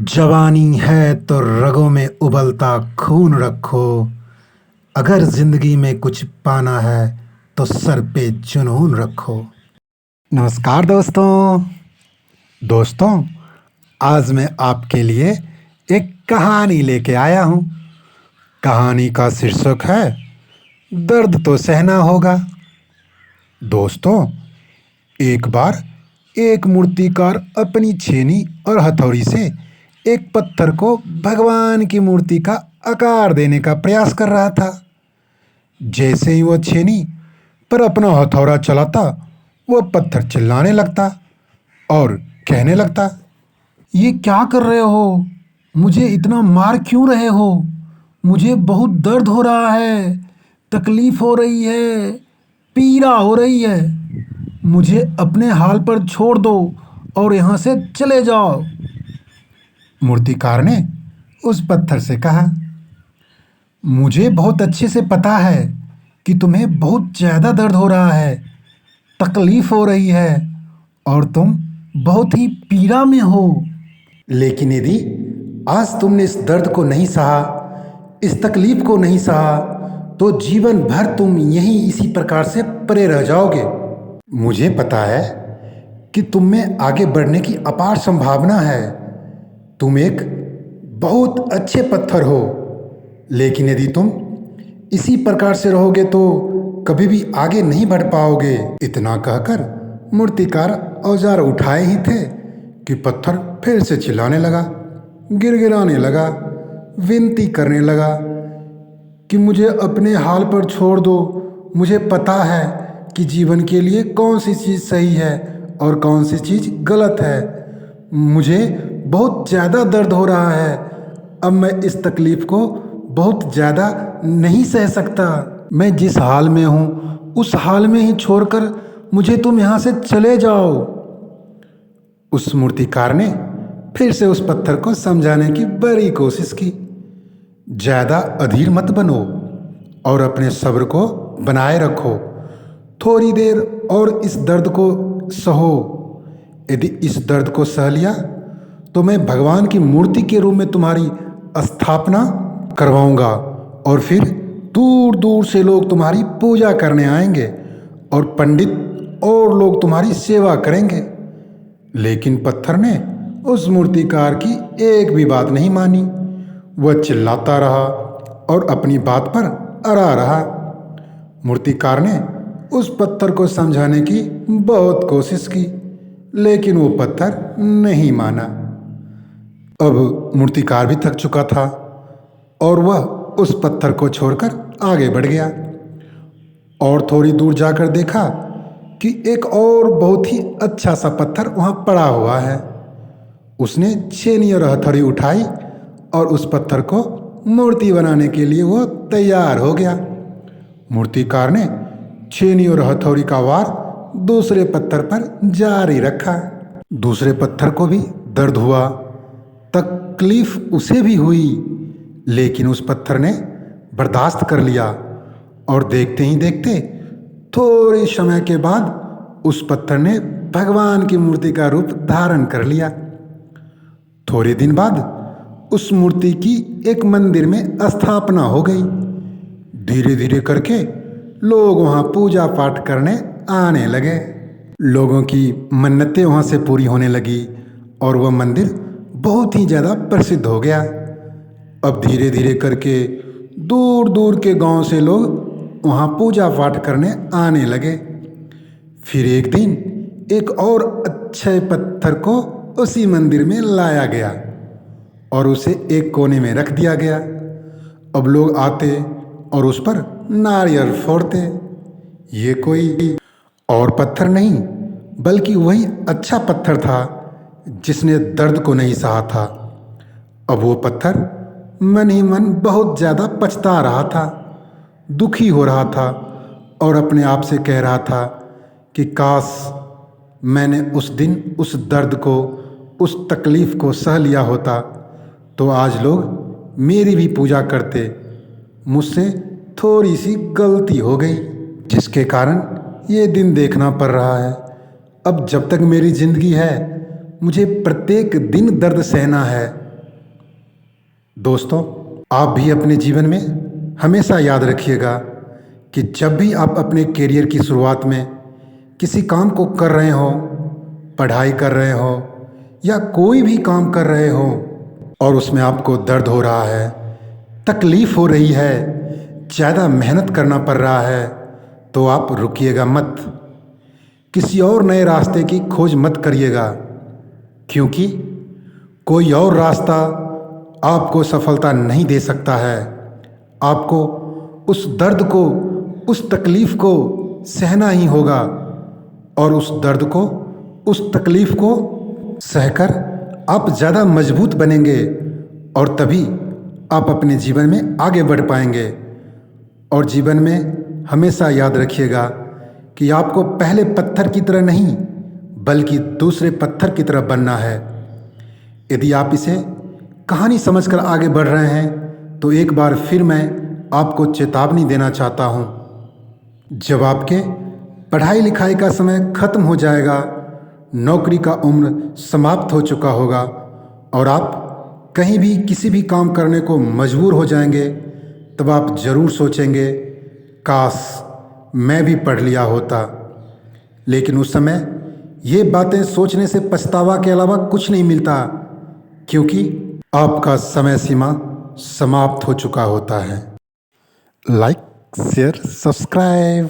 जवानी है तो रगों में उबलता खून रखो। अगर जिंदगी में कुछ पाना है तो सर पे जुनून रखो। नमस्कार दोस्तों, आज मैं आपके लिए एक कहानी लेके आया हूँ। कहानी का शीर्षक है दर्द तो सहना होगा। दोस्तों, एक बार एक मूर्तिकार अपनी छेनी और हथौड़ी से एक पत्थर को भगवान की मूर्ति का आकार देने का प्रयास कर रहा था। जैसे ही वह छेनी पर अपना हथौड़ा चलाता, वह पत्थर चिल्लाने लगता और कहने लगता, ये क्या कर रहे हो? मुझे इतना मार क्यों रहे हो? मुझे बहुत दर्द हो रहा है, तकलीफ हो रही है, पीड़ा हो रही है। मुझे अपने हाल पर छोड़ दो और यहाँ से चले जाओ। मूर्तिकार ने उस पत्थर से कहा, मुझे बहुत अच्छे से पता है कि तुम्हें बहुत ज़्यादा दर्द हो रहा है, तकलीफ हो रही है और तुम बहुत ही पीड़ा में हो। लेकिन यदि आज तुमने इस दर्द को नहीं सहा, इस तकलीफ को नहीं सहा, तो जीवन भर तुम यहीं इसी प्रकार से पड़े रह जाओगे। मुझे पता है कि तुम में आगे बढ़ने की अपार संभावना है। तुम एक बहुत अच्छे पत्थर हो, लेकिन यदि तुम इसी प्रकार से रहोगे तो कभी भी आगे नहीं बढ़ पाओगे। इतना कहकर मूर्तिकार औजार उठाए ही थे कि पत्थर फिर से चिल्लाने लगा, गिड़गिड़ाने लगा, विनती करने लगा कि मुझे अपने हाल पर छोड़ दो। मुझे पता है कि जीवन के लिए कौन सी चीज़ सही है और कौन सी चीज़ गलत है। मुझे बहुत ज़्यादा दर्द हो रहा है। अब मैं इस तकलीफ़ को बहुत ज़्यादा नहीं सह सकता। मैं जिस हाल में हूँ उस हाल में ही छोड़कर मुझे तुम यहाँ से चले जाओ। उस मूर्तिकार ने फिर से उस पत्थर को समझाने की बड़ी कोशिश की। ज़्यादा अधीर मत बनो और अपने सब्र को बनाए रखो। थोड़ी देर और इस दर्द को सहो। यदि इस दर्द को सह लिया तो मैं भगवान की मूर्ति के रूप में तुम्हारी स्थापना करवाऊंगा और फिर दूर दूर से लोग तुम्हारी पूजा करने आएंगे और पंडित और लोग तुम्हारी सेवा करेंगे। लेकिन पत्थर ने उस मूर्तिकार की एक भी बात नहीं मानी। वह चिल्लाता रहा और अपनी बात पर अड़ा रहा। मूर्तिकार ने उस पत्थर को समझाने की बहुत कोशिश की, लेकिन वो पत्थर नहीं माना। अब मूर्तिकार भी थक चुका था और वह उस पत्थर को छोड़कर आगे बढ़ गया और थोड़ी दूर जाकर देखा कि एक और बहुत ही अच्छा सा पत्थर वहाँ पड़ा हुआ है। उसने छेनी और हथौड़ी उठाई और उस पत्थर को मूर्ति बनाने के लिए वो तैयार हो गया। मूर्तिकार ने छेनी और हथौड़ी का वार दूसरे पत्थर पर जारी रखा। दूसरे पत्थर को भी दर्द हुआ, तकलीफ उसे भी हुई, लेकिन उस पत्थर ने बर्दाश्त कर लिया और देखते ही देखते थोड़े समय के बाद उस पत्थर ने भगवान की मूर्ति का रूप धारण कर लिया। थोड़े दिन बाद उस मूर्ति की एक मंदिर में स्थापना हो गई। धीरे धीरे करके लोग वहाँ पूजा पाठ करने आने लगे। लोगों की मन्नतें वहाँ से पूरी होने लगी और वह मंदिर बहुत ही ज़्यादा प्रसिद्ध हो गया। अब धीरे धीरे करके दूर दूर के गांव से लोग वहाँ पूजा पाठ करने आने लगे। फिर एक दिन एक और अच्छे पत्थर को उसी मंदिर में लाया गया और उसे एक कोने में रख दिया गया। अब लोग आते और उस पर नारियल फोड़ते। ये कोई और पत्थर नहीं बल्कि वही अच्छा पत्थर था जिसने दर्द को नहीं सहा था। अब वो पत्थर मन ही मन बहुत ज़्यादा पछता रहा था, दुखी हो रहा था और अपने आप से कह रहा था कि काश मैंने उस दिन उस दर्द को, उस तकलीफ़ को सह लिया होता तो आज लोग मेरी भी पूजा करते। मुझसे थोड़ी सी गलती हो गई जिसके कारण ये दिन देखना पड़ रहा है। अब जब तक मेरी ज़िंदगी है मुझे प्रत्येक दिन दर्द सहना है दोस्तों, आप भी अपने जीवन में हमेशा याद रखिएगा कि जब भी आप अपने करियर की शुरुआत में किसी काम को कर रहे हो, पढ़ाई कर रहे हो या कोई भी काम कर रहे हो और उसमें आपको दर्द हो रहा है, तकलीफ़ हो रही है, ज़्यादा मेहनत करना पड़ रहा है, तो आप रुकिएगा मत। किसी और नए रास्ते की खोज मत करिएगा, क्योंकि कोई और रास्ता आपको सफलता नहीं दे सकता है। आपको उस दर्द को, उस तकलीफ़ को सहना ही होगा और उस दर्द को, उस तकलीफ़ को सहकर आप ज़्यादा मजबूत बनेंगे और तभी आप अपने जीवन में आगे बढ़ पाएंगे। और जीवन में हमेशा याद रखिएगा कि आपको पहले पत्थर की तरह नहीं बल्कि दूसरे पत्थर की तरह बनना है। यदि आप इसे कहानी समझकर आगे बढ़ रहे हैं तो एक बार फिर मैं आपको चेतावनी देना चाहता हूँ। जब आपके पढ़ाई लिखाई का समय ख़त्म हो जाएगा, नौकरी का उम्र समाप्त हो चुका होगा और आप कहीं भी किसी भी काम करने को मजबूर हो जाएंगे, तब आप ज़रूर सोचेंगे, काश मैं भी पढ़ लिया होता। लेकिन उस समय ये बातें सोचने से पछतावा के अलावा कुछ नहीं मिलता, क्योंकि आपका समय सीमा समाप्त हो चुका होता है। Like, share, subscribe.